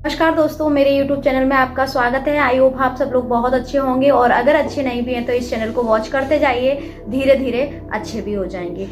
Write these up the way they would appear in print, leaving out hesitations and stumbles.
नमस्कार दोस्तों, मेरे YouTube चैनल में आपका स्वागत है। आई होप आप सब लोग बहुत अच्छे होंगे और अगर अच्छे नहीं भी हैं तो इस चैनल को वॉच करते जाइए, धीरे धीरे अच्छे भी हो जाएंगे।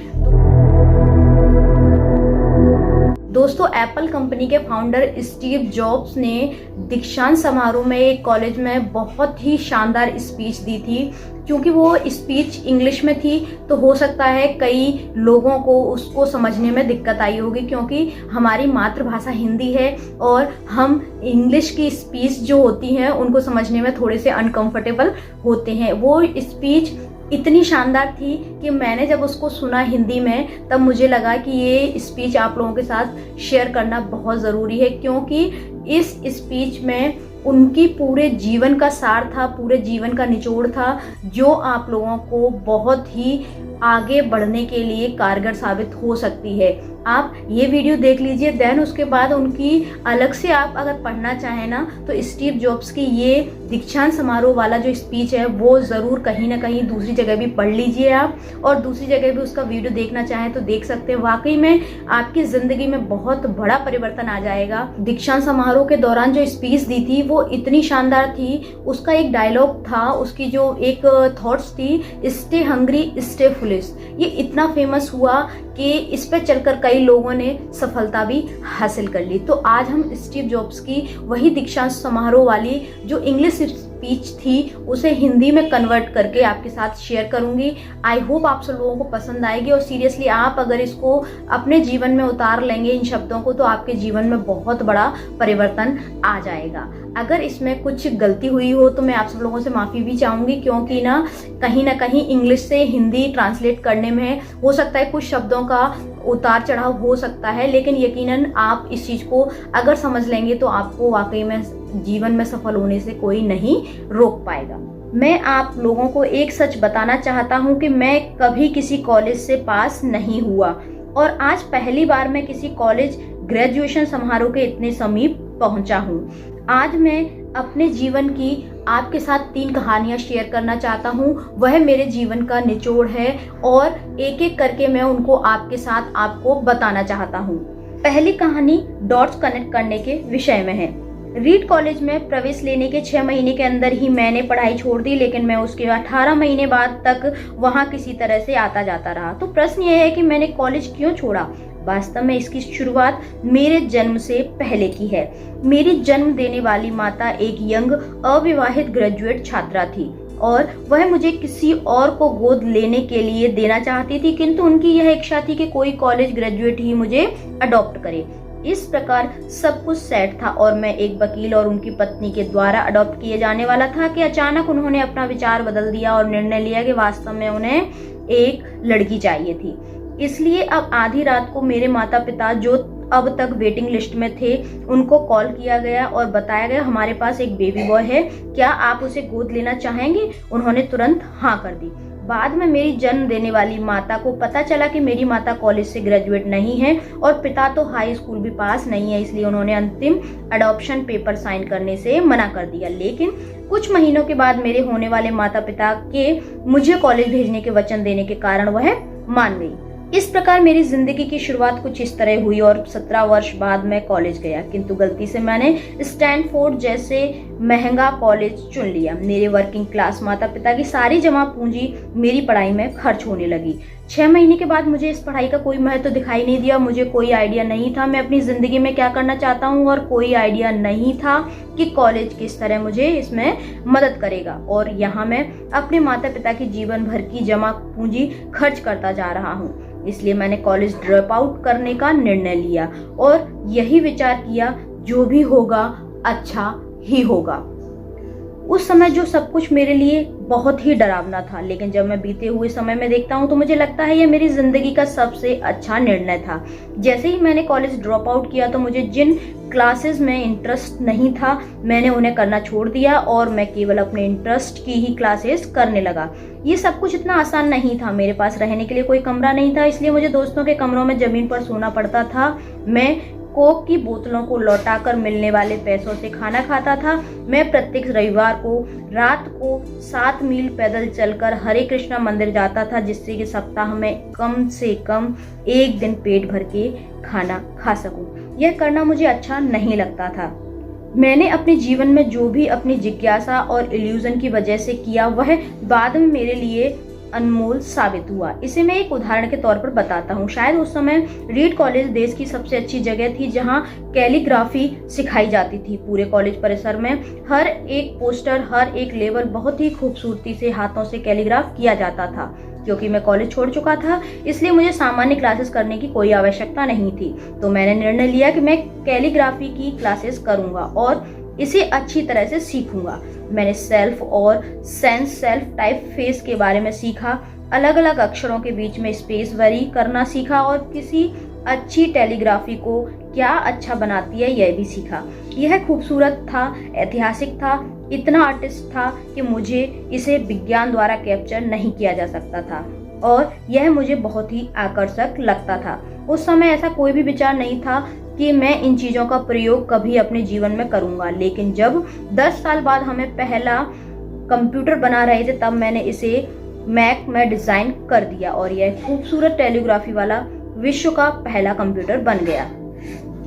दोस्तों, एप्पल कंपनी के फाउंडर स्टीव जॉब्स ने दीक्षांत समारोह में एक कॉलेज में बहुत ही शानदार स्पीच दी थी। क्योंकि वो स्पीच इंग्लिश में थी तो हो सकता है कई लोगों को उसको समझने में दिक्कत आई होगी, क्योंकि हमारी मातृभाषा हिंदी है और हम इंग्लिश की स्पीच जो होती हैं उनको समझने में थोड़े से अनकंफर्टेबल होते हैं। वो स्पीच इतनी शानदार थी कि मैंने जब उसको सुना हिंदी में तब मुझे लगा कि ये स्पीच आप लोगों के साथ शेयर करना बहुत ज़रूरी है, क्योंकि इस स्पीच में उनकी पूरे जीवन का सार था, पूरे जीवन का निचोड़ था, जो आप लोगों को बहुत ही आगे बढ़ने के लिए कारगर साबित हो सकती है। आप ये वीडियो देख लीजिए, देन उसके बाद उनकी अलग से आप अगर पढ़ना चाहें ना तो स्टीव जॉब्स की ये दीक्षांत समारोह वाला जो स्पीच है वो ज़रूर कहीं ना कहीं दूसरी जगह भी पढ़ लीजिए आप, और दूसरी जगह भी उसका वीडियो देखना चाहें तो देख सकते हैं। वाकई में आपकी ज़िंदगी में बहुत बड़ा परिवर्तन आ जाएगा। दीक्षांत समारोह के दौरान जो स्पीच दी थी वो इतनी शानदार थी। उसका एक डायलॉग था, उसकी जो एक थॉट्स थी, स्टे हंग्री स्टे फुलिश। ये इतना फेमस हुआ कि इस पे चलकर कई लोगों ने सफलता भी हासिल कर ली। तो आज हम स्टीव जॉब्स की वही दीक्षांत समारोह वाली जो इंग्लिश स्पीच थी उसे हिंदी में कन्वर्ट करके आपके साथ शेयर करूंगी। आई होप आप सब लोगों को पसंद आएगी, और सीरियसली आप अगर इसको अपने जीवन में उतार लेंगे इन शब्दों को तो आपके जीवन में बहुत बड़ा परिवर्तन आ जाएगा। अगर इसमें कुछ गलती हुई हो तो मैं आप सब लोगों से माफ़ी भी चाहूँगी, क्योंकि ना कहीं इंग्लिश से हिंदी ट्रांसलेट करने में हो सकता है कुछ शब्दों का उतार चढ़ाव हो सकता है, लेकिन यकीनन आप इस चीज़ को अगर समझ लेंगे तो आपको वाकई में जीवन में सफल होने से कोई नहीं रोक पाएगा। मैं आप लोगों को एक सच बताना चाहता हूँ कि मैं कभी किसी कॉलेज से पास नहीं हुआ, और आज पहली बार मैं किसी कॉलेज ग्रेजुएशन समारोह के इतने समीप पहुंचा हूँ। आज मैं अपने जीवन की आपके साथ 3 कहानियां शेयर करना चाहता हूँ। वह मेरे जीवन का निचोड़ है और एक एक करके मैं उनको आपके साथ आपको बताना चाहता हूँ। पहली कहानी डॉट्स कनेक्ट करने के विषय में है। रीड कॉलेज में प्रवेश लेने के 6 महीने के अंदर ही मैंने पढ़ाई छोड़ दी, लेकिन मैं उसके 18 महीने बाद तक वहाँ किसी तरह से आता जाता रहा। तो प्रश्न यह है कि मैंने कॉलेज क्यों छोड़ा। वास्तव में इसकी शुरुआत मेरे जन्म से पहले की है। मेरी जन्म देने वाली माता एक यंग अविवाहित ग्रेजुएट छात्रा थी और वह मुझे किसी और को गोद लेने के लिए देना चाहती थी, किंतु उनकी यह इच्छा थी कि कोई कॉलेज ग्रेजुएट ही मुझे अडॉप्ट करे। इस प्रकार सब कुछ सेट था और मैं एक वकील और उनकी पत्नी के द्वारा अडॉप्ट किए जाने वाला था कि अचानक उन्होंने अपना विचार बदल दिया और निर्णय लिया कि वास्तव में उन्हें एक लड़की चाहिए थी। इसलिए अब आधी रात को मेरे माता पिता, जो अब तक वेटिंग लिस्ट में थे, उनको कॉल किया गया और बताया गया हमारे पास एक बेबी बॉय है, क्या आप उसे गोद लेना चाहेंगे। उन्होंने तुरंत हाँ कर दी। बाद में मेरी जन्म देने वाली माता को पता चला कि मेरी माता कॉलेज से ग्रेजुएट नहीं है और पिता तो हाई स्कूल भी पास नहीं है, इसलिए उन्होंने अंतिम अडॉप्शन पेपर साइन करने से मना कर दिया। लेकिन कुछ महीनों के बाद मेरे होने वाले माता पिता के मुझे कॉलेज भेजने के वचन देने के कारण वह मान गई। इस प्रकार मेरी जिंदगी की शुरुआत कुछ इस तरह हुई और 17 वर्ष बाद मैं कॉलेज गया, किंतु गलती से मैंने स्टैनफोर्ड जैसे महंगा कॉलेज चुन लिया। मेरे वर्किंग क्लास माता पिता की सारी जमा पूंजी मेरी पढ़ाई में खर्च होने लगी। 6 महीने के बाद मुझे इस पढ़ाई का कोई महत्व दिखाई नहीं दिया। मुझे कोई आइडिया नहीं था मैं अपनी जिंदगी में क्या करना चाहता हूँ, और कोई आइडिया नहीं था कि कॉलेज किस तरह मुझे इसमें मदद करेगा। और यहाँ मैं अपने माता पिता की जीवन भर की जमा पूंजी खर्च करता जा रहा हूँ। इसलिए मैंने कॉलेज ड्रॉप आउट करने का निर्णय लिया और यही विचार किया, जो भी होगा अच्छा ही होगा। उस समय जो सब कुछ मेरे लिए बहुत ही डरावना था, लेकिन जब मैं बीते हुए समय में देखता हूँ तो मुझे लगता है यह मेरी जिंदगी का सबसे अच्छा निर्णय था। जैसे ही मैंने कॉलेज ड्रॉप आउट किया तो मुझे जिन क्लासेस में इंटरेस्ट नहीं था मैंने उन्हें करना छोड़ दिया और मैं केवल अपने इंटरेस्ट की ही क्लासेस करने लगा। ये सब कुछ इतना आसान नहीं था। मेरे पास रहने के लिए कोई कमरा नहीं था, इसलिए मुझे दोस्तों के कमरों में जमीन पर सोना पड़ता था। मैं कोक की बोतलों को लौटाकर मिलने वाले पैसों से खाना खाता था। मैं प्रत्येक रविवार को रात को 7 मील पैदल चलकर हरे कृष्णा मंदिर जाता था, जिससे कि सप्ताह में कम से कम 1 दिन पेट भर के खाना खा सकूं। यह करना मुझे अच्छा नहीं लगता था। मैंने अपने जीवन में जो भी अपनी जिज्ञासा और इल्यूजन की वजह से किया वह बाद में मेरे लिए अनमोल साबित हुआ। इसे मैं एक उदाहरण के तौर पर बताता हूँ। शायद उस समय रीड कॉलेज देश की सबसे अच्छी जगह थी जहाँ कैलीग्राफी सिखाई जाती थी। पूरे कॉलेज परिसर में हर एक पोस्टर, हर एक लेवल बहुत ही खूबसूरती से हाथों से कैलीग्राफ किया जाता था। क्योंकि मैं कॉलेज छोड़ चुका था, इसलिए मुझे सामान्य क्लासेस करने की कोई आवश्यकता नहीं थी। तो मैंने निर्णय लिया कि मैं कैलीग्राफी की क्लासेस करूंगा और इसे अच्छी तरह से सीखूंगा। मैंने सेल्फ और सेल्फ टाइप फेस के बारे में सीखा, अलग अलग अक्षरों के बीच में स्पेस वेरी करना सीखा और किसी अच्छी टेलीग्राफी को क्या अच्छा बनाती है यह भी सीखा। यह खूबसूरत था, ऐतिहासिक था, इतना आर्टिस्ट था कि मुझे इसे विज्ञान द्वारा कैप्चर नहीं किया जा सकता था और यह मुझे बहुत ही आकर्षक लगता था। उस समय ऐसा कोई भी विचार नहीं था कि मैं इन चीजों का प्रयोग कभी अपने जीवन में करूंगा। लेकिन जब 10 साल बाद हमें पहला कंप्यूटर बना रहे थे तब मैंने इसे मैक में डिजाइन कर दिया और यह खूबसूरत टेलीग्राफी वाला विश्व का पहला कंप्यूटर बन गया।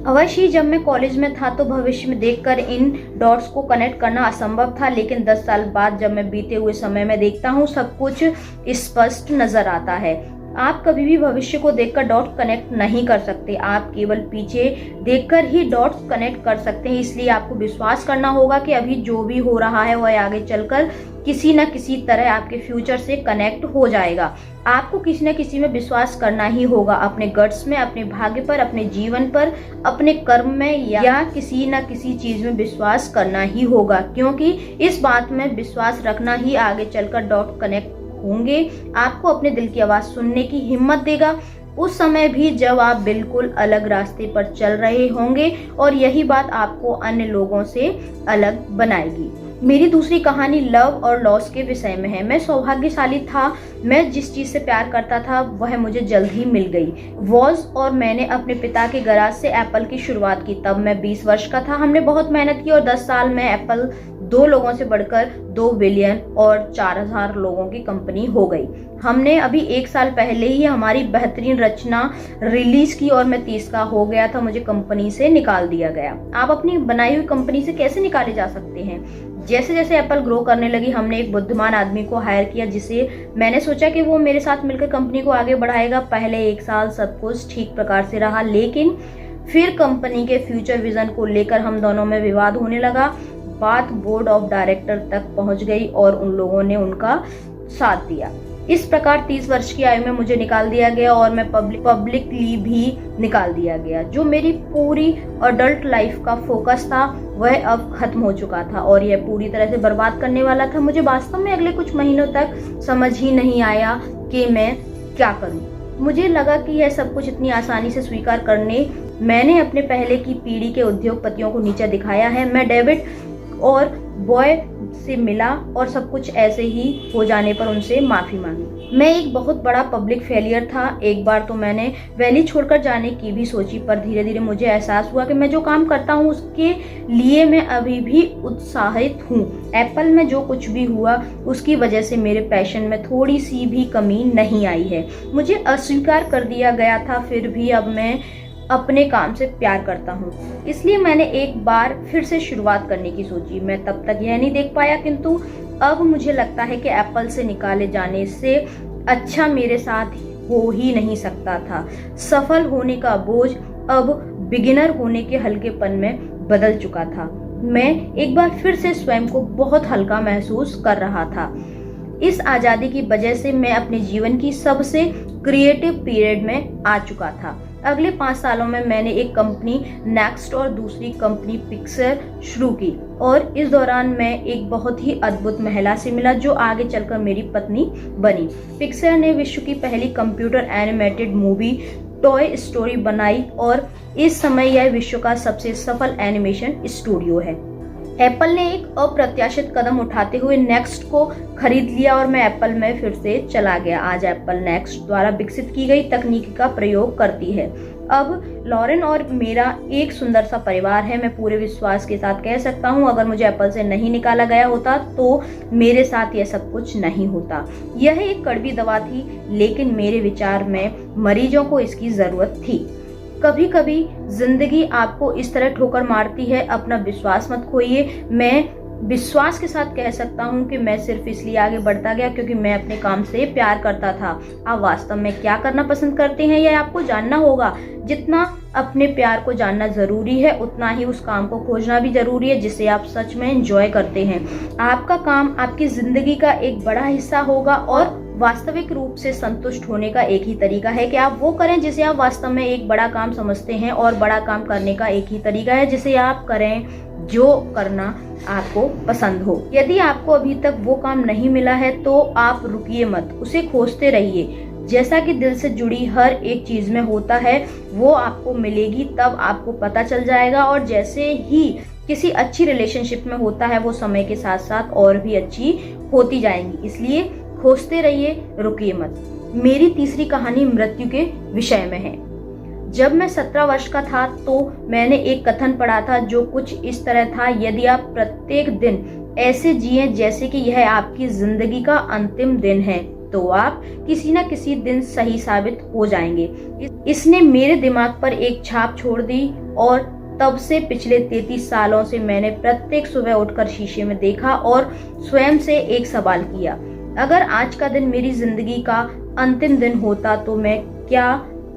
अवश्य ही जब मैं कॉलेज में था तो भविष्य में देखकर इन डॉट्स को कनेक्ट करना असंभव था, लेकिन 10 साल बाद जब मैं बीते हुए समय में देखता हूँ सब कुछ स्पष्ट नजर आता है। आप कभी भी भविष्य को देखकर डॉट कनेक्ट नहीं कर सकते, आप केवल पीछे देखकर ही डॉट्स कनेक्ट कर सकते हैं। इसलिए आपको विश्वास करना होगा कि अभी जो भी हो रहा है वह आगे चलकर किसी न किसी तरह आपके फ्यूचर से कनेक्ट हो जाएगा। आपको किसी न किसी में विश्वास करना ही होगा, अपने गट्स में, अपने भाग्य पर, अपने जीवन पर, अपने कर्म में या किसी न किसी चीज में विश्वास करना ही होगा, क्योंकि इस बात में विश्वास रखना ही आगे चलकर डॉट कनेक्ट होंगे, आपको अपने दिल की आवाज सुनने की हिम्मत देगा, उस समय भी जब आप बिल्कुल अलग रास्ते पर चल रहे होंगे, और यही बात आपको अन्य लोगों से अलग बनाएगी। मेरी दूसरी कहानी लव और लॉस के विषय में है। मैं सौभाग्यशाली था, मैं जिस चीज से प्यार करता था वह मुझे जल्द ही मिल गई। वॉज और मैंने अपने पिता के गराज से एप्पल की शुरुआत की। तब मैं 20 वर्ष का था। हमने बहुत मेहनत की और 10 साल में एप्पल 2 लोगों से बढ़कर 2 बिलियन और 4000 लोगों की कंपनी हो गई। हमने अभी 1 साल पहले ही हमारी बेहतरीन रचना रिलीज की और मैं 30 का हो गया था। मुझे कंपनी से निकाल दिया गया। आप अपनी बनाई हुई कंपनी से कैसे निकाले जा सकते हैं? जैसे जैसे एप्पल ग्रो करने लगी हमने एक बुद्धिमान आदमी को हायर किया, जिसे मैंने सोचा कि वो मेरे साथ मिलकर कंपनी को आगे बढ़ाएगा। पहले 1 साल सब कुछ ठीक प्रकार से रहा, लेकिन फिर कंपनी के फ्यूचर विजन को लेकर हम दोनों में विवाद होने लगा। बात बोर्ड ऑफ डायरेक्टर तक पहुंच गई और उन लोगों ने उनका साथ दिया। इस प्रकार 30 वर्ष की आयु में मुझे निकाल दिया गया और मैं पब्लिकली भी निकाल दिया गया। जो मेरी पूरी अडल्ट लाइफ का फोकस था वह अब खत्म हो चुका था और यह पूरी तरह से बर्बाद करने वाला था। मुझे वास्तव में अगले कुछ महीनों तक समझ ही नहीं आया कि मैं क्या करूं। मुझे लगा कि यह सब कुछ इतनी आसानी से स्वीकार करने मैंने अपने पहले की पीढ़ी के उद्योगपतियों को नीचा दिखाया है। मैं डेविड और बॉय से मिला और सब कुछ ऐसे ही हो जाने पर उनसे माफी मांगी। मैं एक बहुत बड़ा पब्लिक फेलियर था। एक बार तो मैंने वैली छोड़कर जाने की भी सोची, पर धीरे धीरे मुझे एहसास हुआ कि मैं जो काम करता हूँ उसके लिए मैं अभी भी उत्साहित हूँ। एप्पल में जो कुछ भी हुआ उसकी वजह से मेरे पैशन में थोड़ी सी भी कमी नहीं आई है। मुझे अस्वीकार कर दिया गया था, फिर भी अब मैं अपने काम से प्यार करता हूँ। इसलिए मैंने एक बार फिर से शुरुआत करने की सोची। मैं तब तक यह नहीं देख पाया, किंतु अब मुझे लगता है कि एप्पल से निकाले जाने से अच्छा मेरे साथ हो ही नहीं सकता था। सफल होने का बोझ अब बिगिनर होने के हल्केपन में बदल चुका था। मैं एक बार फिर से स्वयं को बहुत हल्का महसूस कर रहा था। इस आजादी की वजह से मैं अपने जीवन की सबसे क्रिएटिव पीरियड में आ चुका था। अगले 5 सालों में मैंने एक कंपनी नेक्स्ट और दूसरी कंपनी पिक्सर शुरू की और इस दौरान मैं एक बहुत ही अद्भुत महिला से मिला जो आगे चलकर मेरी पत्नी बनी। पिक्सर ने विश्व की पहली computer animated movie toy story बनाई और इस समय यह विश्व का सबसे सफल एनिमेशन स्टूडियो है। एप्पल ने एक अप्रत्याशित कदम उठाते हुए नेक्स्ट को खरीद लिया और मैं एप्पल में फिर से चला गया। आज एप्पल नेक्स्ट द्वारा विकसित की गई तकनीक का प्रयोग करती है। अब लॉरेन और मेरा एक सुंदर सा परिवार है। मैं पूरे विश्वास के साथ कह सकता हूँ, अगर मुझे एप्पल से नहीं निकाला गया होता तो मेरे साथ यह सब कुछ नहीं होता। यह एक कड़वी दवा थी, लेकिन मेरे विचार में मरीजों को इसकी जरूरत थी। कभी कभी जिंदगी आपको इस तरह ठोकर मारती है, अपना विश्वास मत खोइए। मैं विश्वास के साथ कह सकता हूँ कि मैं सिर्फ इसलिए आगे बढ़ता गया क्योंकि मैं अपने काम से प्यार करता था। आप वास्तव में क्या करना पसंद करते हैं यह आपको जानना होगा। जितना अपने प्यार को जानना जरूरी है उतना ही उस काम को खोजना भी जरूरी है जिसे आप सच में एंजॉय करते हैं। आपका काम आपकी जिंदगी का एक बड़ा हिस्सा होगा और वास्तविक रूप से संतुष्ट होने का एक ही तरीका है कि आप वो करें जिसे आप वास्तव में एक बड़ा काम समझते हैं, और बड़ा काम करने का एक ही तरीका है जिसे आप करें जो करना आपको पसंद हो। यदि आपको अभी तक वो काम नहीं मिला है तो आप रुकिए मत, उसे खोजते रहिए। जैसा कि दिल से जुड़ी हर एक चीज में होता है वो आपको मिलेगी, तब आपको पता चल जाएगा। और जैसे ही किसी अच्छी रिलेशनशिप में होता है वो समय के साथ साथ और भी अच्छी होती जाएंगी। इसलिए खोजते रहिए, रुकिए मत। मेरी तीसरी कहानी मृत्यु के विषय में है। जब मैं 17 वर्ष का था तो मैंने एक कथन पढ़ा था जो कुछ इस तरह था, यदि आप प्रत्येक दिन ऐसे जिए जैसे कि यह आपकी जिंदगी का अंतिम दिन है तो आप किसी न किसी दिन सही साबित हो जाएंगे। इसने मेरे दिमाग पर एक छाप छोड़ दी और तब से पिछले 33 सालों से मैंने प्रत्येक सुबह उठकर शीशे में देखा और स्वयं से एक सवाल किया, अगर आज का दिन मेरी जिंदगी का अंतिम दिन होता तो मैं क्या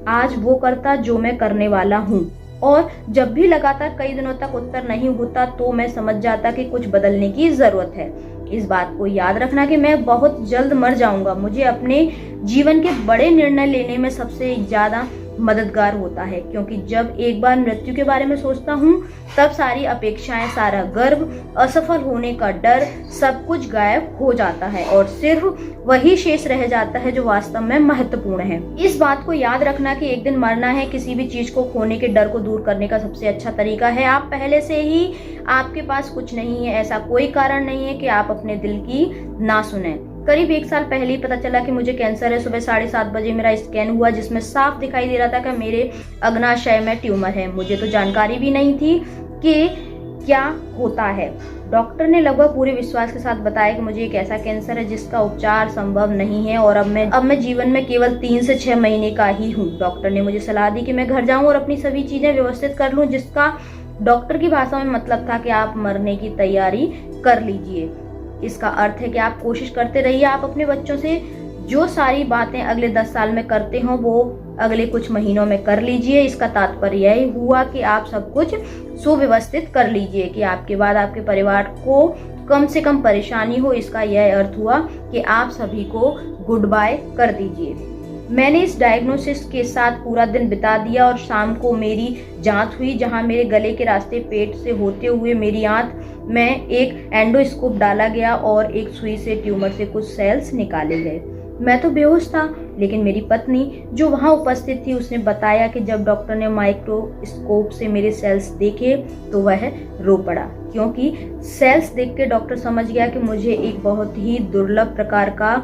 आज वो करता जो मैं करने वाला हूँ। और जब भी लगातार कई दिनों तक उत्तर नहीं होता तो मैं समझ जाता कि कुछ बदलने की जरूरत है। इस बात को याद रखना कि मैं बहुत जल्द मर जाऊंगा मुझे अपने जीवन के बड़े निर्णय लेने में सबसे ज्यादा मददगार होता है, क्योंकि जब एक बार मृत्यु के बारे में सोचता हूँ तब सारी अपेक्षाएं, सारा गर्व, असफल होने का डर, सब कुछ गायब हो जाता है और सिर्फ वही शेष रह जाता है जो वास्तव में महत्वपूर्ण है। इस बात को याद रखना कि एक दिन मरना है किसी भी चीज को खोने के डर को दूर करने का सबसे अच्छा तरीका है। आप पहले से ही आपके पास कुछ नहीं है, ऐसा कोई कारण नहीं है कि आप अपने दिल की ना सुने। करीब 1 साल पहले ही पता चला कि मुझे कैंसर है। सुबह 7:30 बजे मेरा स्कैन हुआ जिसमें साफ दिखाई दे रहा था कि मेरे अग्नाशय में ट्यूमर है। मुझे तो जानकारी भी नहीं थी कि क्या होता है। डॉक्टर ने लगभग पूरे विश्वास के साथ बताया कि मुझे एक ऐसा कैंसर है जिसका उपचार संभव नहीं है और अब मैं जीवन में केवल 3 से 6 महीने का ही हूँ। डॉक्टर ने मुझे सलाह दी कि मैं घर जाऊं और अपनी सभी चीजें व्यवस्थित कर लूं, जिसका डॉक्टर की भाषा में मतलब था कि आप मरने की तैयारी कर लीजिए। इसका अर्थ है कि आप कोशिश करते रहिए। आप अपने बच्चों से जो सारी बातें अगले 10 साल में करते हो वो अगले कुछ महीनों में कर लीजिए। इसका तात्पर्य यही हुआ कि आप सब कुछ सुव्यवस्थित कर लीजिए कि आपके बाद आपके परिवार को कम से कम परेशानी हो। इसका यह अर्थ हुआ कि आप सभी को गुड बाय कर दीजिए। मैंने इस डायग्नोसिस के साथ पूरा दिन बिता दिया और शाम को मेरी जांच हुई जहां मेरे गले के रास्ते पेट से होते हुए मेरी आंत में एक एंडोस्कोप डाला गया और एक सुई से ट्यूमर से कुछ सेल्स निकाले गए। मैं तो बेहोश था, लेकिन मेरी पत्नी जो वहां उपस्थित थी उसने बताया कि जब डॉक्टर ने माइक्रोस्कोप से मेरे सेल्स देखे तो वह रो पड़ा, क्योंकि सेल्स देख के डॉक्टर समझ गया कि मुझे एक बहुत ही दुर्लभ प्रकार का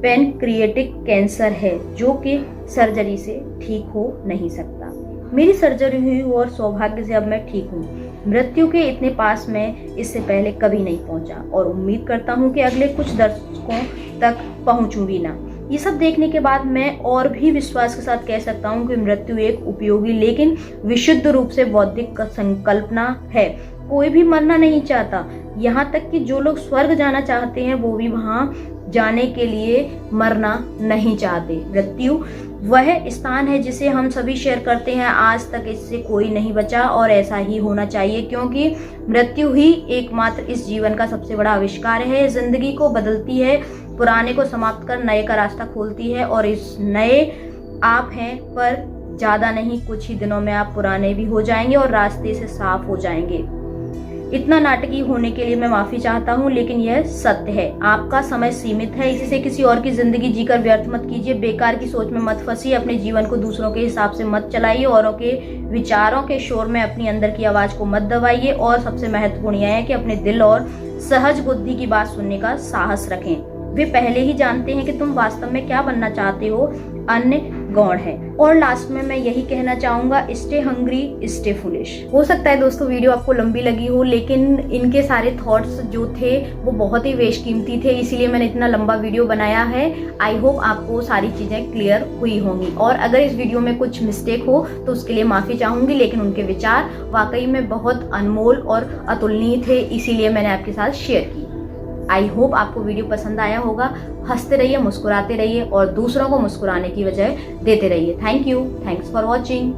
पैनक्रिएटिक कैंसर है जो कि सर्जरी से ठीक हो नहीं सकता। मेरी सर्जरी हुई और सौभाग्य से अब मैं ठीक हूँ। मृत्यु के इतने पास मैं इससे पहले कभी नहीं पहुंचा और उम्मीद करता हूं कि अगले कुछ दशकों तक पहुंचूं भी ना। ये सब देखने के बाद मैं और भी विश्वास के साथ कह सकता हूं कि मृत्यु एक उपयोगी लेकिन विशुद्ध रूप से बौद्धिक संकल्पना है। कोई भी मरना नहीं चाहता, यहाँ तक कि जो लोग स्वर्ग जाना चाहते हैं वो भी वहां जाने के लिए मरना नहीं चाहते। मृत्यु वह स्थान है जिसे हम सभी शेयर करते हैं। आज तक इससे कोई नहीं बचा और ऐसा ही होना चाहिए, क्योंकि मृत्यु ही एकमात्र इस जीवन का सबसे बड़ा आविष्कार है। जिंदगी को बदलती है, पुराने को समाप्त कर नए का रास्ता खोलती है और इस नए आप हैं, पर ज्यादा नहीं, कुछ ही दिनों में आप पुराने भी हो जाएंगे और रास्ते से साफ हो जाएंगे। इतना नाटकीय होने के लिए मैं माफी चाहता हूँ, लेकिन यह सत्य है। आपका समय सीमित है, इसी से किसी और की जिंदगी जीकर व्यर्थ मत कीजिए। बेकार की सोच में मत फंसिए, अपने जीवन को दूसरों के हिसाब से मत चलाइए, औरों के विचारों के शोर में अपनी अंदर की आवाज को मत दबाइए और सबसे महत्वपूर्ण यह है कि अपने दिल और सहज बुद्धि की बात सुनने का साहस रखें। वे पहले ही जानते हैं कि तुम वास्तव में क्या बनना चाहते हो। अन्य गॉड है। और लास्ट में मैं यही कहना चाहूंगा, स्टे हंग्री स्टे फुलिश। हो सकता है दोस्तों वीडियो आपको लंबी लगी हो, लेकिन इनके सारे थॉट्स जो थे वो बहुत ही बेशकीमती थे, इसीलिए मैंने इतना लंबा वीडियो बनाया है। आई होप आपको सारी चीजें क्लियर हुई होंगी, और अगर इस वीडियो में कुछ मिस्टेक हो तो उसके लिए माफी चाहूंगी, लेकिन उनके विचार वाकई में बहुत अनमोल और अतुलनीय थे, इसीलिए मैंने आपके साथ शेयर की। आई होप आपको वीडियो पसंद आया होगा। हंसते रहिए, मुस्कुराते रहिए और दूसरों को मुस्कुराने की वजह देते रहिए। Thank you, thanks for watching.